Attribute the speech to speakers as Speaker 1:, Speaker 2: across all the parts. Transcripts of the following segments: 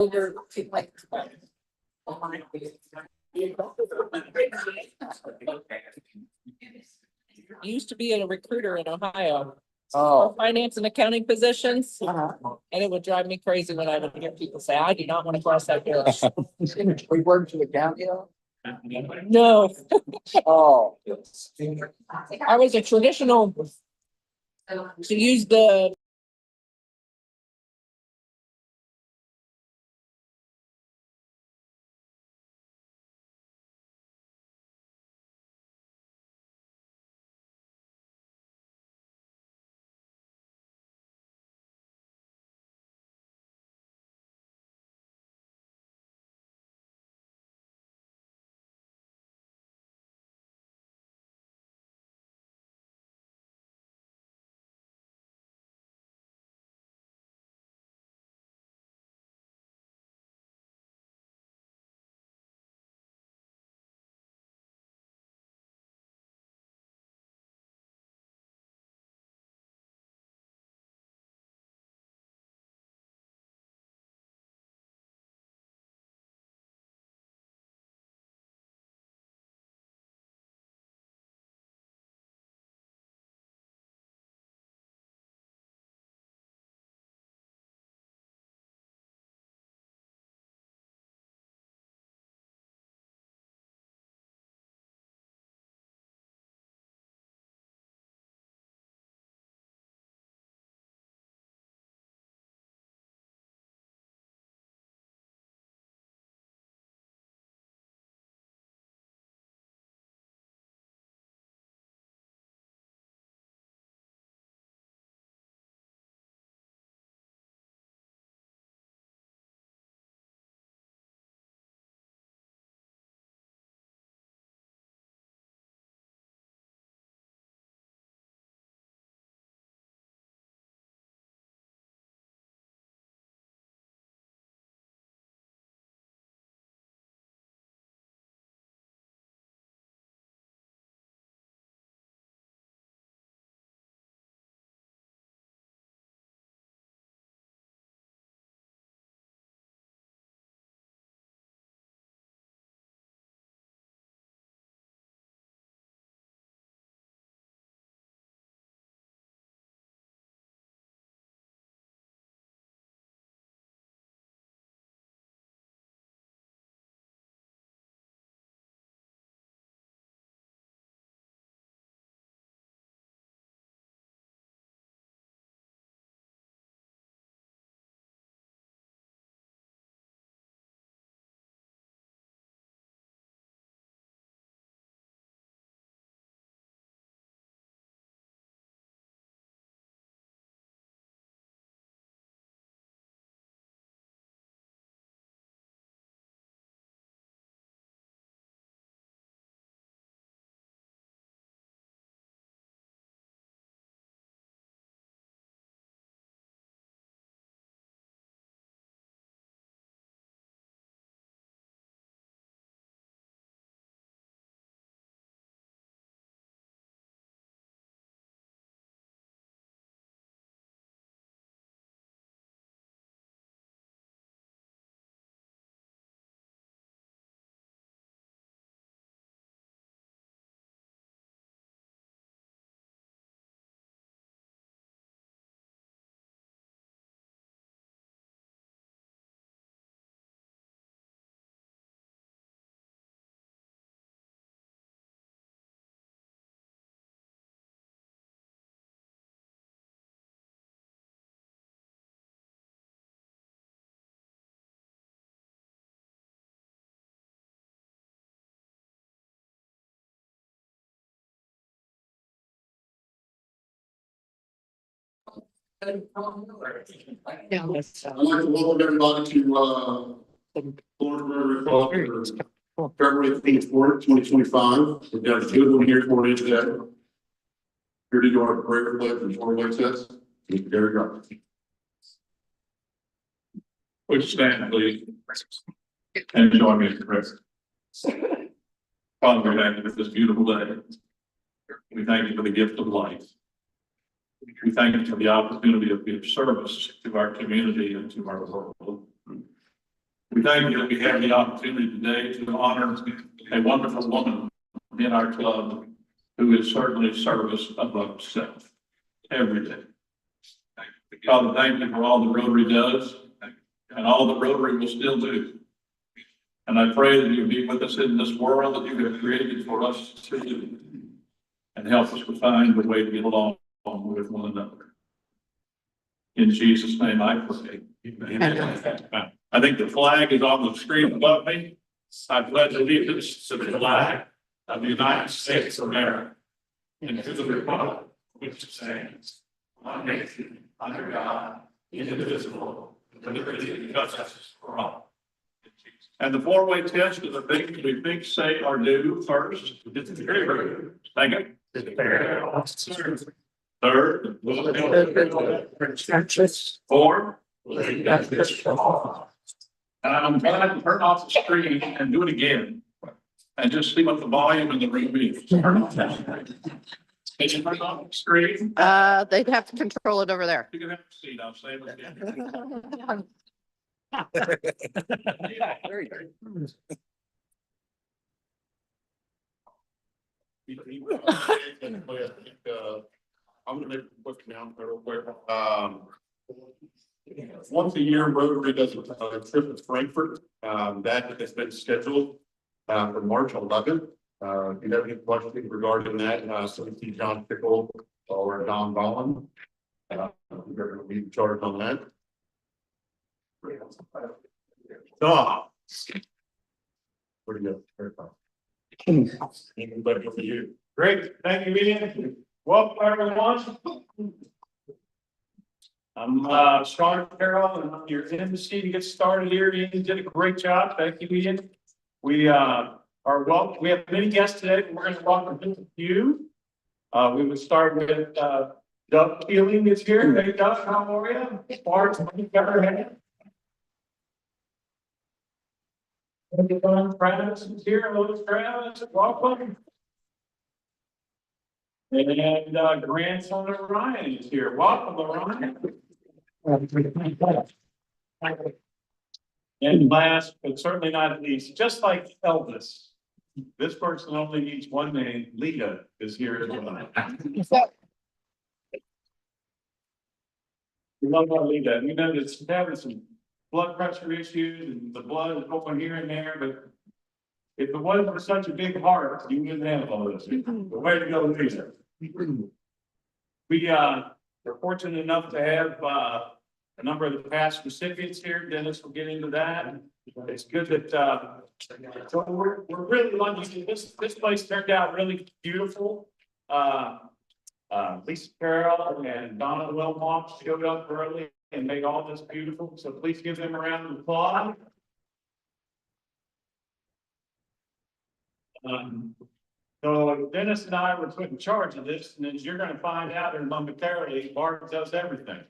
Speaker 1: over like. Used to be a recruiter in Ohio for finance and accounting positions, and it would drive me crazy when I would hear people say, "I do not want to cross that bridge."
Speaker 2: We worked to the county.
Speaker 1: No,
Speaker 2: Oh.
Speaker 1: I was a traditional to use the. Yeah, that's,
Speaker 3: I'd like to welcome everybody to February 24th, 2025. We've got a good one here for you today. Here to do our prayer pledge and four-way test. There we go. Would you stand, please? And join me in prayer. Father, we thank you for this beautiful day. We thank you for the gift of life. We thank you for the opportunity of being of service to our community and to our world.
Speaker 4: We thank you that we have the opportunity today to honor a wonderful woman in our club who is certainly service above self every day. Father, thank you for all the Rotary does and all the Rotary will still do. And I pray that you'll be with us in this world that you have created for us to do and help us to find a way to get along with one another. In Jesus' name I pray. Amen. I think the flag is on the screen above me. I pledge allegiance to the flag of the United States of America and to the republic which stands one nation under God, indivisible, with liberty and justice for all. And the four-way test of the things we think, say, or do first. Second. Third. Fourth. And I'm glad to turn off the screen and do it again. And just see what the volume in the room is. Turn off that screen. Can you turn off the screen?
Speaker 1: They'd have to control it over there.
Speaker 4: You can have a seat, I'll say it again.
Speaker 2: Very good.
Speaker 3: I'm gonna make a quick announcement real quick. Once a year, Rotary does a trip to Frankfurt. That has been scheduled for March 11th. If you have any questions regarding that, so we see John Pickle or Don Ballin. We're gonna be in charge on that. Don. Pretty good. Very fine. Anybody for you?
Speaker 4: Great, thank you, Ian. Welcome, everyone. I'm Sean Carroll, and I'm your embassy to get started here. Ian did a great job. Thank you, Ian. We are welcome. We have many guests today, but we're going to welcome a few. We would start with Doug Keeling is here. Hey, Doug, how are you? Barb, Travis is here. Hello, Travis. Welcome. And grandson of Ryan is here. Welcome, Ryan. And last, but certainly not least, just like Elvis, this person only needs one name. Lita is here as well. We love our Lita. We know that she's having some blood pressure issues and the blood is going here and there, but if it wasn't for such a big heart, you wouldn't have all this. Way to go, Lisa. We are fortunate enough to have a number of the past recipients here. Dennis will get into that. It's good that so we're really lucky. This place turned out really beautiful. Lisa Carroll and Donna Wilmot showed up early and made all this beautiful. So please give them a round of applause. So Dennis and I were put in charge of this, and as you're going to find out in momentarily, Barb does everything.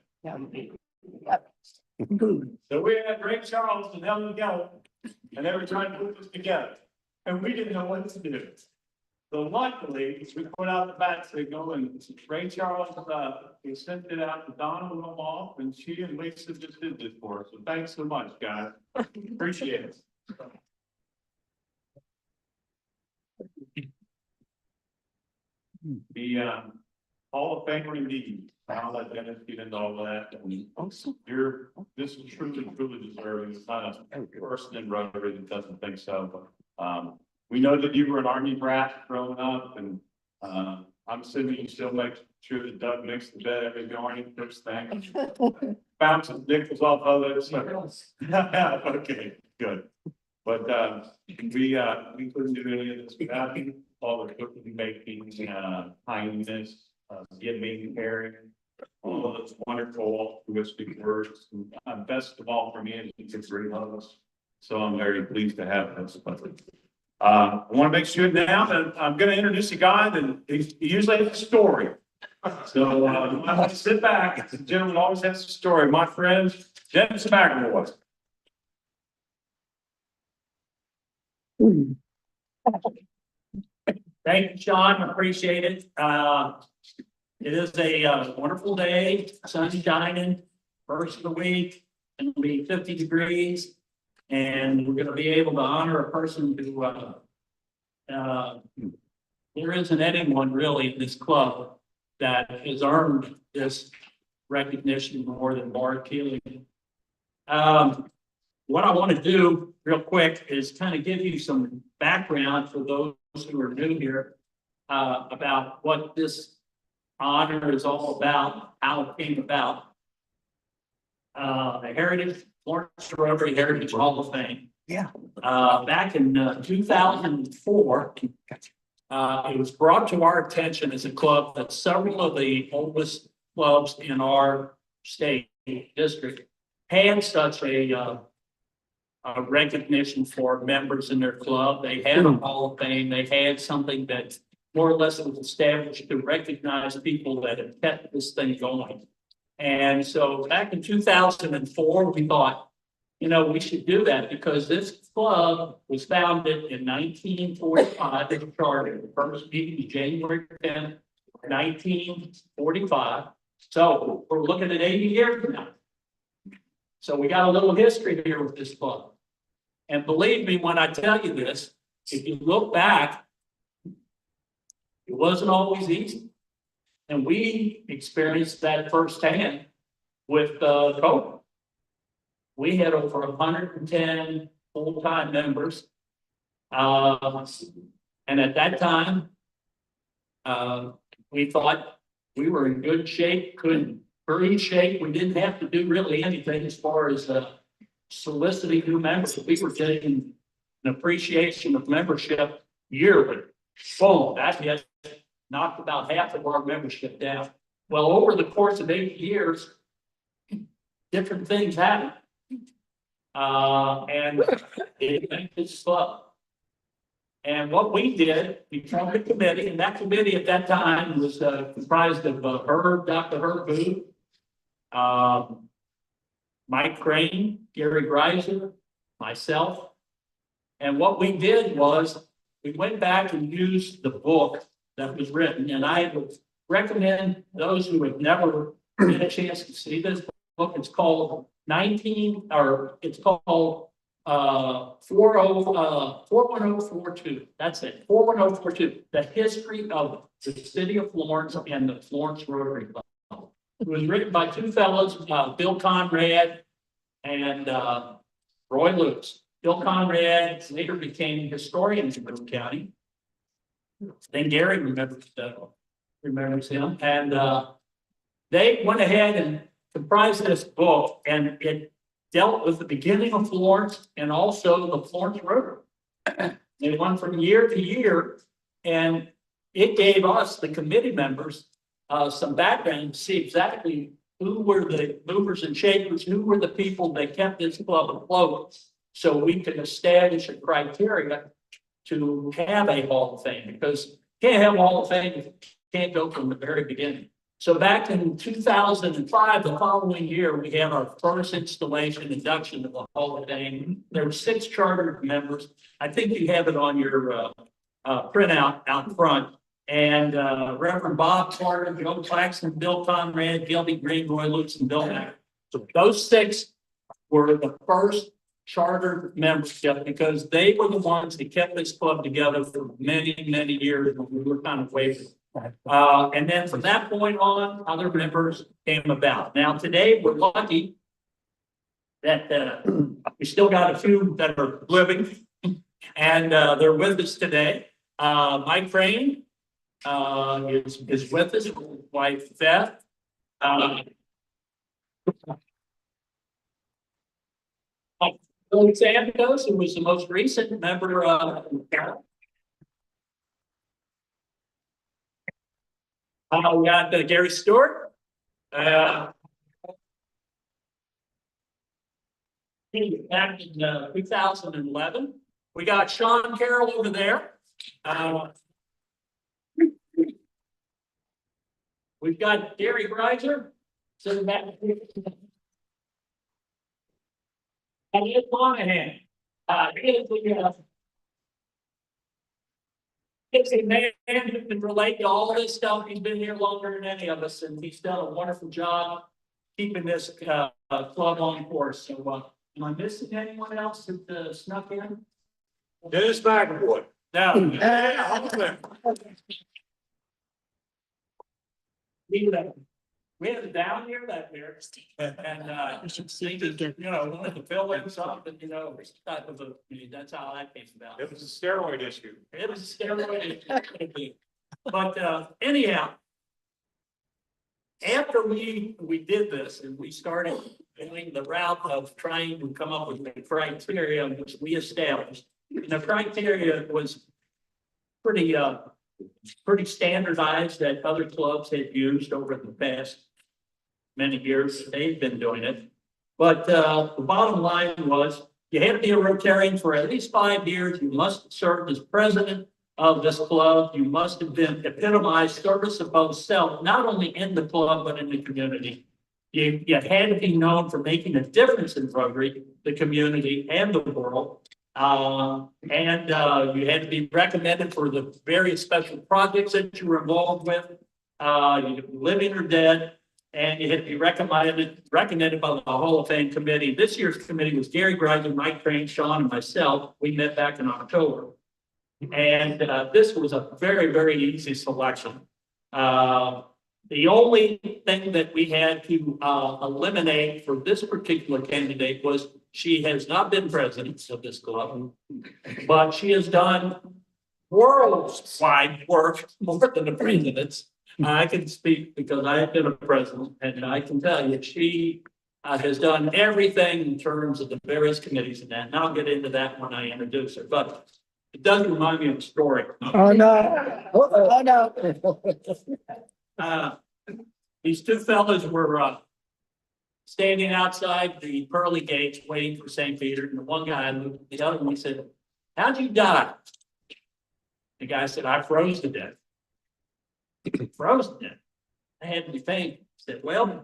Speaker 4: So we had Ray Charles and Helen Geller, and they were trying to put this together, and we didn't know what to do. So luckily, we put out the bat signal, and Ray Charles, we sent it out to Donna Wilmot, and she and Lisa just did this for us. So thanks so much, guys. Appreciate it. The Hall of Famer indeed. I'll let Dennis get into all that. This is truly deserving. It's not a person in Rotary that doesn't think so, but we know that you were an Army brat growing up, and I'm assuming you still make sure that Doug makes the bed every morning, first thing. Bounces nickels off of it. So. Okay, good. But we couldn't do any of this without you. All the cooking, baking, kindness, giving, caring, all of those wonderful, altruistic words. And best of all for me is it's very love. So I'm very pleased to have this. I want to make sure now that I'm going to introduce a guy that he usually has a story. So I want to sit back. The gentleman always has a story. My friend, Dennis McElroy.
Speaker 5: Thank you, Sean. Appreciate it. It is a wonderful day, sun shining, first of the week, it'll be 50 degrees. And we're gonna be able to honor a person who, there isn't anyone really in this club that has earned this recognition more than Barb Keeling. What I want to do real quick is kind of give you some background for those who are new here about what this honor is all about, how it came about. The Heritage, Florence Rotary Heritage Hall of Fame.
Speaker 2: Yeah.
Speaker 5: Back in 2004, it was brought to our attention as a club that several of the oldest clubs in our state district had such a recognition for members in their club. They had a Hall of Fame. They had something that more or less was established to recognize people that have kept this thing going. And so back in 2004, we thought, you know, we should do that because this club was founded in 1945. It started, the first meeting January 10th, 1945. So we're looking at 80 years now. So we got a little history here with this club. And believe me, when I tell you this, if you look back, it wasn't always easy. And we experienced that firsthand with COVID. We had over 110 full-time members. And at that time, we thought we were in good shape, pretty shape. We didn't have to do really anything as far as soliciting new members. We were getting an appreciation of membership yearly. Boom, that hit, knocked about half of our membership down. Well, over the course of 8 years, different things happened. And it made this club. And what we did, we formed a committee, and that committee at that time was comprised of Dr. Herb Booth, Mike Crane, Gary Greiser, myself. And what we did was we went back and used the book that was written. And I would recommend those who have never had a chance to see this book. It's called 41042. That's it, 41042. The history of the city of Florence and the Florence Rotary Club. It was written by two fellows, Bill Conrad and Roy Lewis. Bill Conrad later became historian in Boone County. Then Gary remembers him, and they went ahead and comprised this book, and it dealt with the beginning of Florence and also the Florence Rotary. They went from year to year, and it gave us, the committee members, some background to see exactly who were the movers and shakers, who were the people that kept this club afloat, so we could establish a criteria to have a Hall of Fame, because you can't have a Hall of Fame if you can't go from the very beginning. So back in 2005, the following year, we had our first installation induction of the Hall of Fame. There were 6 chartered members. I think you have it on your printout out front. And Reverend Bob Carter, Joe Claxton, Bill Conrad, Gilby Green, Roy Lutz, and Bill Mack. So those 6 were the first chartered membership because they were the ones that kept this club together for many, many years when we were kind of waiting. And then from that point on, other members came about. Now today, we're lucky that we still got a few that are living, and they're with us today. Mike Crane is with us, with his wife Beth. Billy Santos, who was the most recent member of we got Gary Stewart. Back in 2011. We got Sean Carroll over there. We've got Gary Greiser sitting back. And Ed Monahan. It's a man who can relate to all this stuff. He's been here longer than any of us, and he's done a wonderful job keeping this club on course. So Am I missing anyone else that snuck in?
Speaker 2: Dennis McAvoy.
Speaker 5: No. We had it down here that year, and, they just, wanted to fill in something, type of that's how that came about.
Speaker 4: It was a steroid issue.
Speaker 5: It was a steroid issue. But, anyhow, after we did this and we started doing the route of trying to come up with the criteria which we established, and the criteria was pretty standardized that other clubs had used over the past many years. They've been doing it. But the bottom line was you had to be a Rotarian for at least 5 years. You must have served as president of this club. You must have been epitomized service above self, not only in the club, but in the community. You had to be known for making a difference in Rotary, the community, and the world. And you had to be recommended for the various special projects that you were involved with, living or dead, and you had to be recommended by the Hall of Fame committee. This year's committee was Gary Greiser, Mike Crane, Sean, and myself. We met back in October. And this was a very, very easy selection. The only thing that we had to eliminate for this particular candidate was she has not been president of this club, but she has done worldwide work more than the presidents. I can speak because I have been a president, and I can tell you she has done everything in terms of the various committees and that. And I'll get into that when I introduce her. But it does remind me of a story.
Speaker 6: Oh, no. Oh, no.
Speaker 5: These two fellas were standing outside the pearly gates waiting for St. Peter. And the one guy looked at the other one, he said, "How'd you die?" The guy said, "I froze to death." Froze to death. I had to be painful. He said, "Well, to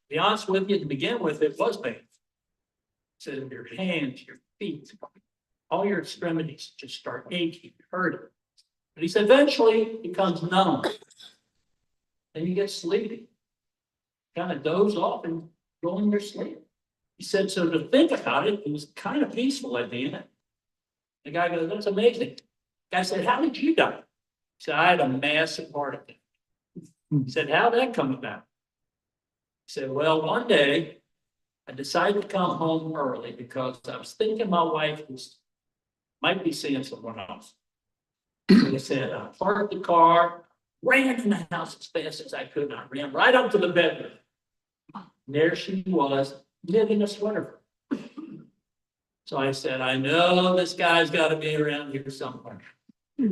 Speaker 5: be honest with you, to begin with, it was painful." He said, "Your hands, your feet, all your extremities just start aching, hurting." But he said, eventually it becomes numb. Then you get sleepy, kind of doze off and go in your sleep. He said, so to think about it, it was kind of peaceful at the end. The guy goes, "That's amazing." The guy said, "How did you die?" He said, "I had a massive heart attack." He said, "How did that come about?" He said, "Well, one day I decided to come home early because I was thinking my wife might be seeing someone else." So he said, "I parked the car, ran in the house as fast as I could, and I ran right up to the bedroom. And there she was, knitting a sweater." So I said, "I know this guy's got to be around here somewhere."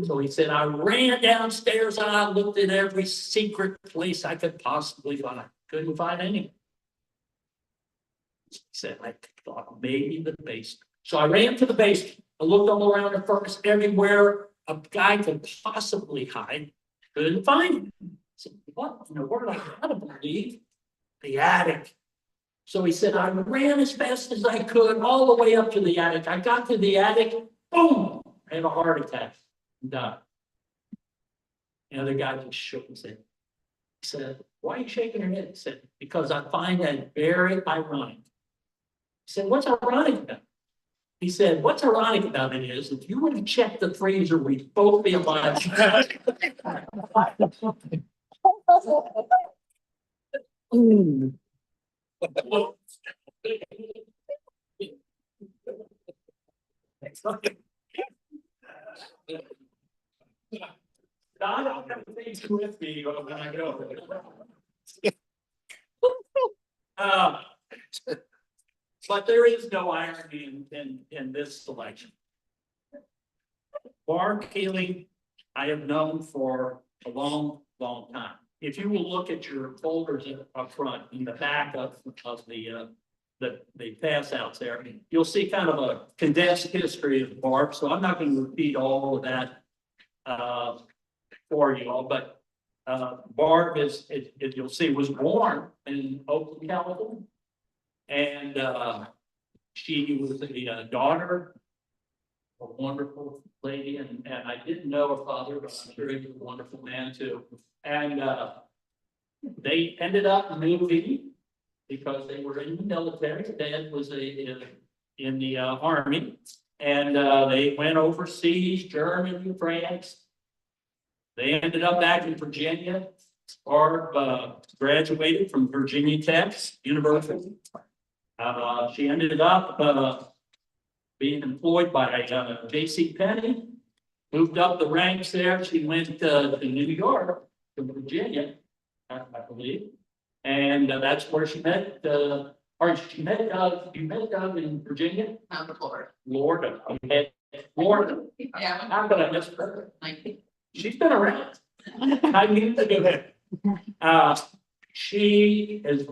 Speaker 5: So he said, "I ran downstairs and I looked at every secret place I could possibly find. Couldn't find any." He said, "I thought maybe the basement." So I ran to the basement. I looked all around the furnace, everywhere a guy could possibly hide. Couldn't find him. I said, "What in the world? I gotta believe the attic." So he said, "I ran as fast as I could all the way up to the attic. I got to the attic, boom, I had a heart attack and died." The other guy just shook his head. He said, "Why are you shaking your head?" He said, "Because I find that very ironic." He said, "What's ironic about it?" He said, "What's ironic about it is if you would have checked the freezer, we'd both be alive." I don't have things with me when I go. But there is no irony in this selection. Barb Keeling, I have known for a long, long time. If you will look at your folders up front, in the back of the pass outs there, you'll see kind of a condensed history of Barb. So I'm not going to repeat all of that for you all, but Barb you'll see, was born in Oakland, California. And she was a daughter, a wonderful lady, and I didn't know her father, but I'm sure he was a wonderful man too. And they ended up moving because they were in the military. Dad was in the army, and they went overseas, Germany, France. They ended up back in Virginia. Barb graduated from Virginia Tech University. She ended up being employed by J.C. Penney. Moved up the ranks there. She went to New York, to Virginia, I believe, and that's where she met. Or she met you met Doug in Virginia,
Speaker 1: Florida.
Speaker 5: Florida. Okay. Florida.
Speaker 1: Yeah.
Speaker 5: How could I miss her? She's been around. I need to go there. She is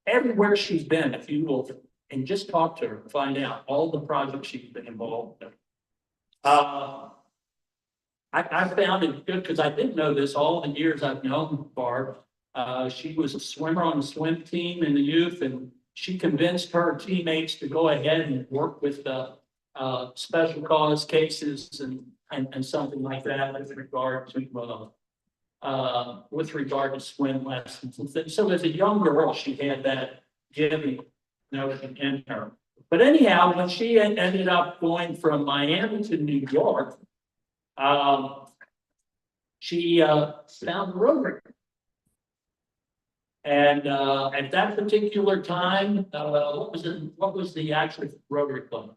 Speaker 5: everywhere she's been. If you will, and just talk to her, find out all the projects she's been involved in. I found it good because I didn't know this all the years I've known Barb. She was a swimmer on the swim team in the youth, and she convinced her teammates to go ahead and work with the special cause cases and something like that with regard to swim lessons. So as a young girl, she had that giving notion in her. But anyhow, when she ended up going from Miami to New York, she found Rotary. And at that particular time, what was the actual Rotary Club?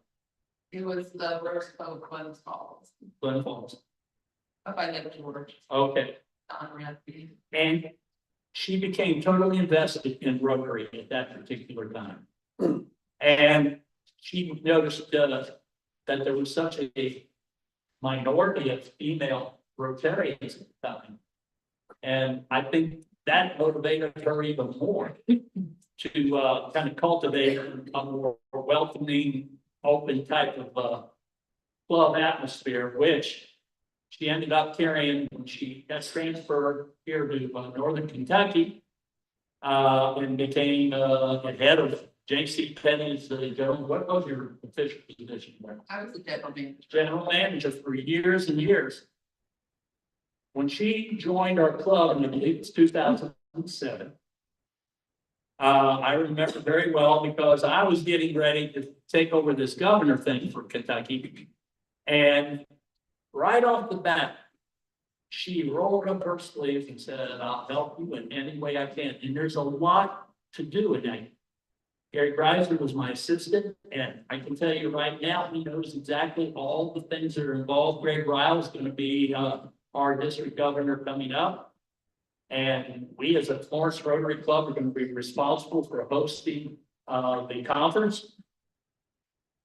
Speaker 1: It was the RCoFKy Glen Falls.
Speaker 5: Glen Falls.
Speaker 1: Up by Lake George.
Speaker 5: Okay. And she became totally invested in Rotary at that particular time. And she noticed that there was such a minority of female Rotarians at the time. And I think that motivated her even more to kind of cultivate a more welcoming, open type of club atmosphere, which she ended up carrying when she got transferred here to Northern Kentucky and became the head of J.C. Penney's general. What was your official position there?
Speaker 1: I was the general manager.
Speaker 5: General manager for years and years. When she joined our club, and I believe it's 2007, I remember very well because I was getting ready to take over this governor thing for Kentucky. And right off the bat, she rolled up her sleeves and said, I'll help you in any way I can. And there's a lot to do in that. Gary Greiser was my assistant, and I can tell you right now, he knows exactly all the things that are involved. Greg Ryle is going to be our district governor coming up. And we as a Florence Rotary Club are going to be responsible for hosting the conference.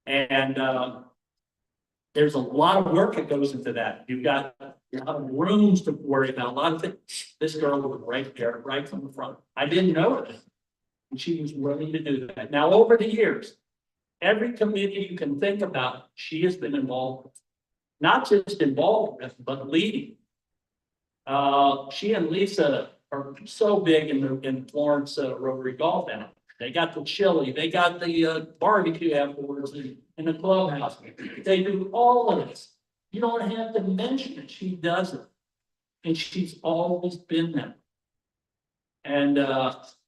Speaker 5: And there's a lot of work that goes into that. You've got a lot of rooms to worry about, a lot of things. This girl was right there, right from the front. I didn't know it. And she was willing to do that. Now, over the years, every committee you can think about, she has been involved with. Not just involved with, but leading. She and Lisa are so big in Florence Rotary Golf now. They got the chili, they got the barbecue afterwards in the clubhouse. They do all of this. You don't have to mention it. She does it. And she's always been there. And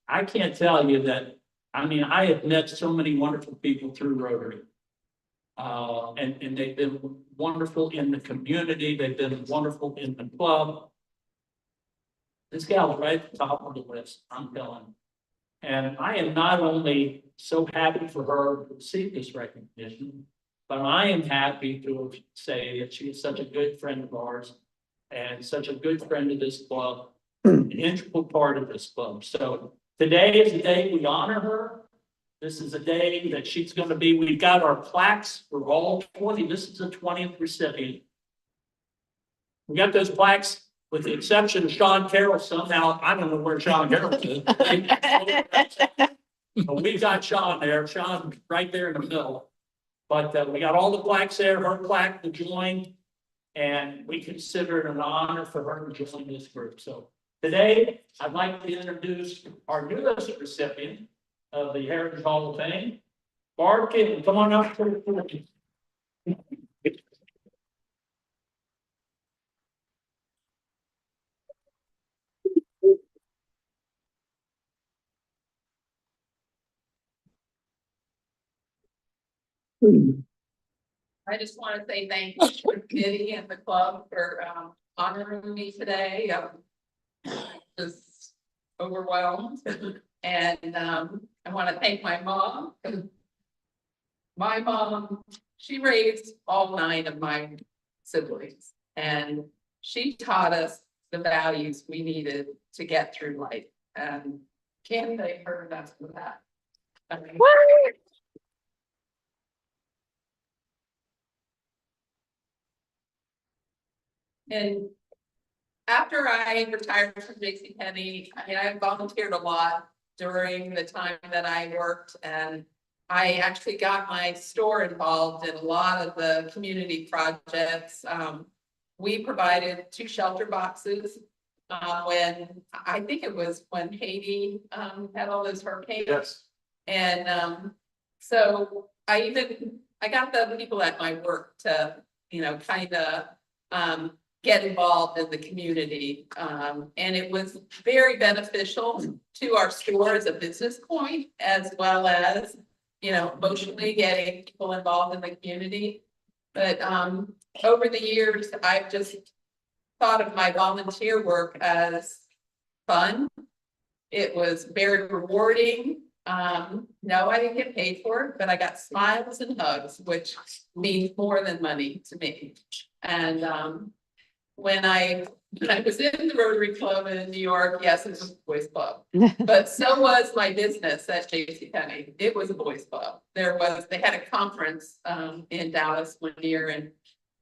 Speaker 5: I can't tell you that, I mean, I have met so many wonderful people through Rotary. And they've been wonderful in the community. They've been wonderful in the club. This gal is right at the top of the list, I'm telling you. And I am not only so happy for her to receive this recognition, but I am happy to say that she is such a good friend of ours and such a good friend of this club, an integral part of this club. So today is the day we honor her. This is a day that she's going to be, we've got our plaques for all 20. This is the 20th recipient. We got those plaques with the exception of Sean Carroll. Somehow, I don't know where Sean Carroll is. But we've got Sean there. Sean right there in the middle. But we got all the plaques there, her plaque to join. And we consider it an honor for her to join this group. So today, I'd like to introduce our newest recipient of the Heritage Hall of Fame, Barb Keeling. Come on up to the podium.
Speaker 1: I just want to say thank you to the committee and the club for honoring me today. Just overwhelmed. And I want to thank my mom. My mom, she raised all 9 of my siblings, and she taught us the values we needed to get through life. And can't thank her enough for that. I mean, and after I retired from JCPenney, I mean, I volunteered a lot during the time that I worked, and I actually got my store involved in a lot of the community projects. We provided 2 shelter boxes when, I think it was when Haiti had all those hurricanes.
Speaker 4: Yes.
Speaker 1: And so I got the people at my work to, kind of get involved in the community. And it was very beneficial to our store as a business point, as well as, emotionally getting people involved in the community. But over the years, I've just thought of my volunteer work as fun. It was very rewarding. No, I didn't get paid for it, but I got smiles and hugs, which means more than money to me. And when I was in the Rotary Club in New York, yes, it was a boys club, but so was my business at JCPenney. It was a boys club. They had a conference in Dallas one year, and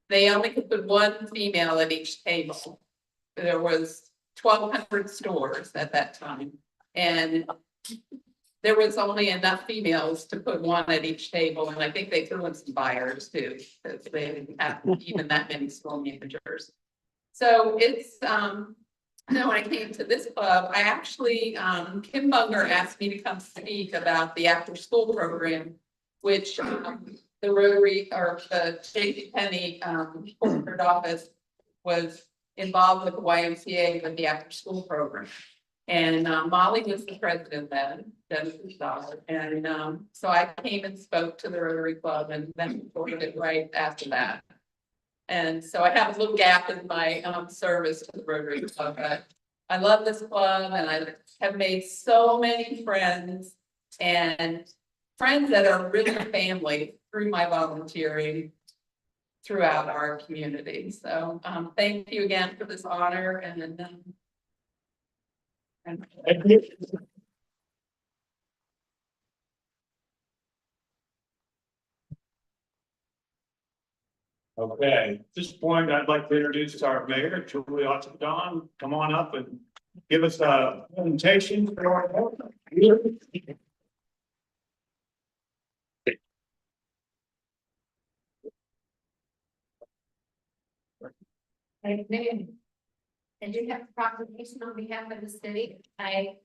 Speaker 1: they only could put 1 female at each table. There was 1,200 stores at that time, and there was only enough females to put 1 at each table, and I think they threw in some buyers too, because they didn't have even that many store managers. So it's, when I came to this club, I actually, Kim Bunger asked me to come speak about the after-school program, which the Rotary or the JCPenney corporate office was involved with the YMCA with the after-school program. And Molly was the president then, Dennis's daughter. And so I came and spoke to the Rotary Club, and then reported it right after that. And so I have a little gap in my service to the Rotary Club, but I love this club, and I have made so many friends, and friends that are really family through my volunteering throughout our community. So thank you again for this honor, and
Speaker 4: Okay, at this point, I'd like to introduce our mayor, Julie Ottendon. Come on up and give us a presentation for our board.
Speaker 7: I do have a proclamation on behalf of the city. I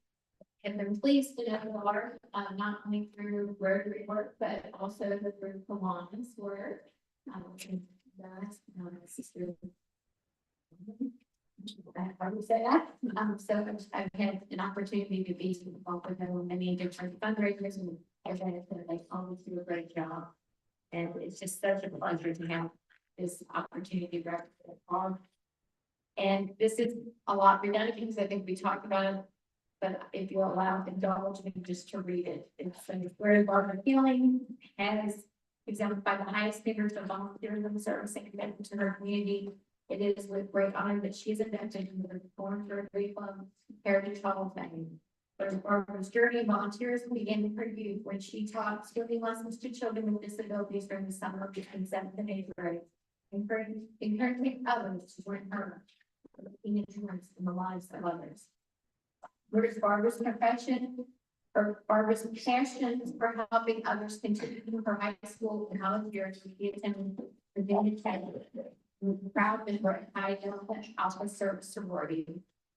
Speaker 7: have been pleased to know Barb, not only through Rotary work, but also through Kiwanis work. How do you say that? So I've had an opportunity to be involved with them in many different fundraisers, and they always do a great job. And it's just such a pleasure to have this opportunity to represent Barb. And this is a lot redundant because I think we talked about it, but if you allow indulge me just to read it, it's where Barb Keeling has exemplified the highest standards of volunteerism, service, and commitment to her community. It is with great honor that she is inducted into the Reformed Rotary Club Heritage Hall of Fame. Barbara's journey of volunteerism began in her youth when she taught swimming lessons to children with disabilities during the summer between 7th and 8th grade, encouraging others to join her in the lives of others. Where is Barbara's profession? Barbara's passion for helping others continue her high school and college years. She attended Virginia Tech. We're proud that we're at High Delta Alpha Service Sorority.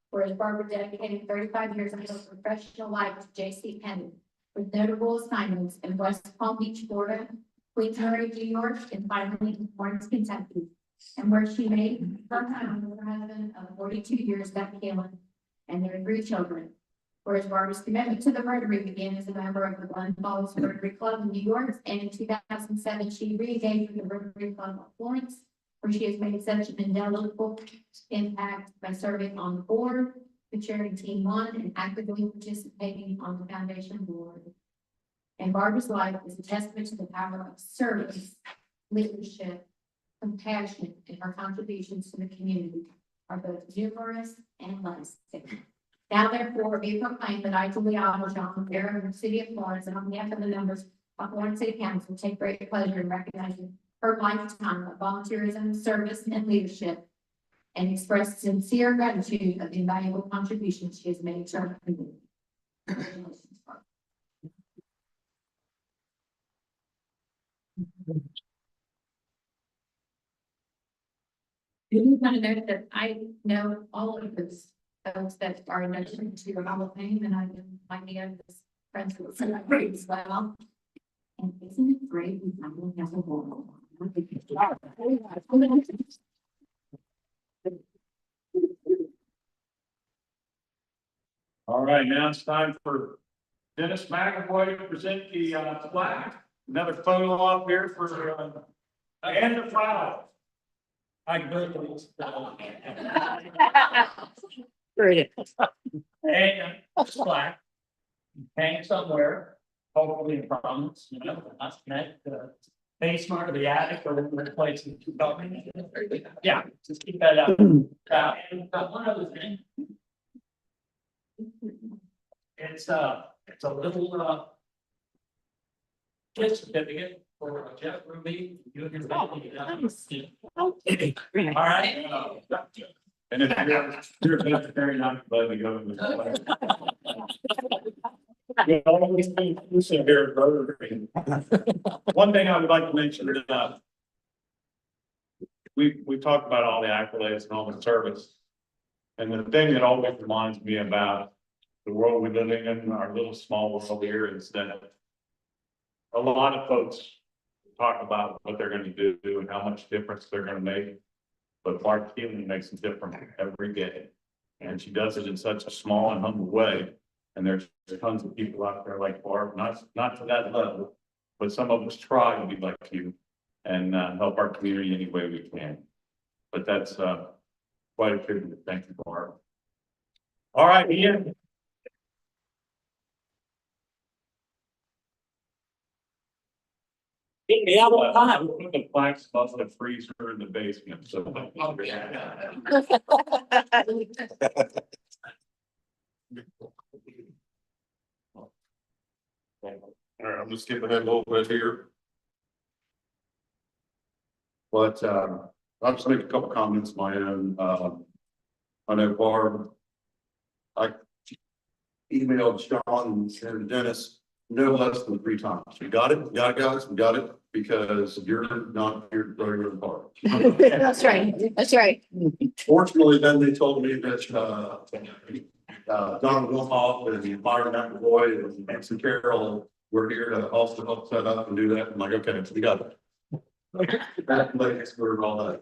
Speaker 7: Whereas Barbara dedicated 35 years of her professional life to JCPenney, with notable assignments in West Palm Beach, Florida, Queens Murray, New York, and finally in Florence, Kentucky, and where she made her home with her husband of 42 years, Keeling, and their 3 children. Whereas Barb's commitment to the Rotary began as a member of the Glen Falls Rotary Club in New York, and in 2007, she re-engaged with the Rotary Club of Florence, where she has made such an indelible impact by serving on the board, chairing Team One, and actively participating on the foundation board. And Barbara's life is a testament to the power of service, leadership, compassion, and her contributions to the community are both numerous and lasting. Now therefore be proclaimed that I, Julie John, Mayor of the City of Florence, and on behalf of the members of Florence City Council, take great pleasure in recognizing her lifetime of volunteerism, service, and leadership, and express sincere gratitude of the invaluable contributions she has made to our community. Congratulations, Barb. You want to note that I know all of those folks that are inducted to your Hall of Fame, and I've been finding out this friends with some great as well. And isn't it great we finally have a wall?
Speaker 4: All right, now it's time for Dennis McAvoy to present the flag. Another photo up here for and the flag. I go.
Speaker 5: And flag. Hang somewhere, hopefully in prominence, you know, not connect the basement or the attic or the place. Yeah, just keep that up. And one other thing. It's a little gift certificate for Jeff Ruby. You and your family. All right.
Speaker 4: And if you're very not glad to go. One thing I would like to mention is we talked about all the accolades and all the service. And the thing that always reminds me about the world we're living in, our little small world here, is that a lot of folks talk about what they're going to do and how much difference they're going to make. But Barb Keeling makes a difference every day. And she does it in such a small and humble way. And there's tons of people out there like Barb, not to that level, but some of us try to be like you and help our community any way we can. But that's quite a tribute. Thank you, Barb. All right, Ian.
Speaker 5: Yeah, well, time.
Speaker 4: The flags above the freezer in the basement, so. All right, I'm gonna skip ahead a little bit here. But I'll just make a couple comments of my own. I know Barb. I emailed Sean and Dennis no less than 3 times. We got it, guys, we got it, because you're not here to your part.
Speaker 6: That's right, that's right.
Speaker 3: Fortunately, then they told me that Don Wilhoff and Byron McAvoy and Nancy Carroll were here to also help set up and do that. I'm like, okay, we got it. Back next, we're all done.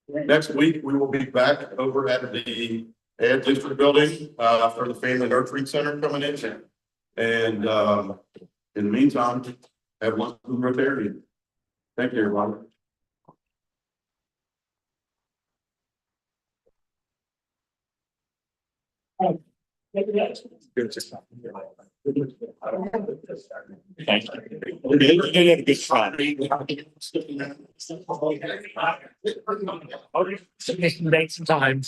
Speaker 3: Next week, we will be back over at the Ed District Building for the Family Nurturing Center coming in. And in the meantime, have lunch with Rotarian. Thank you, everybody.
Speaker 5: Thank you. You did a good try. Make some time.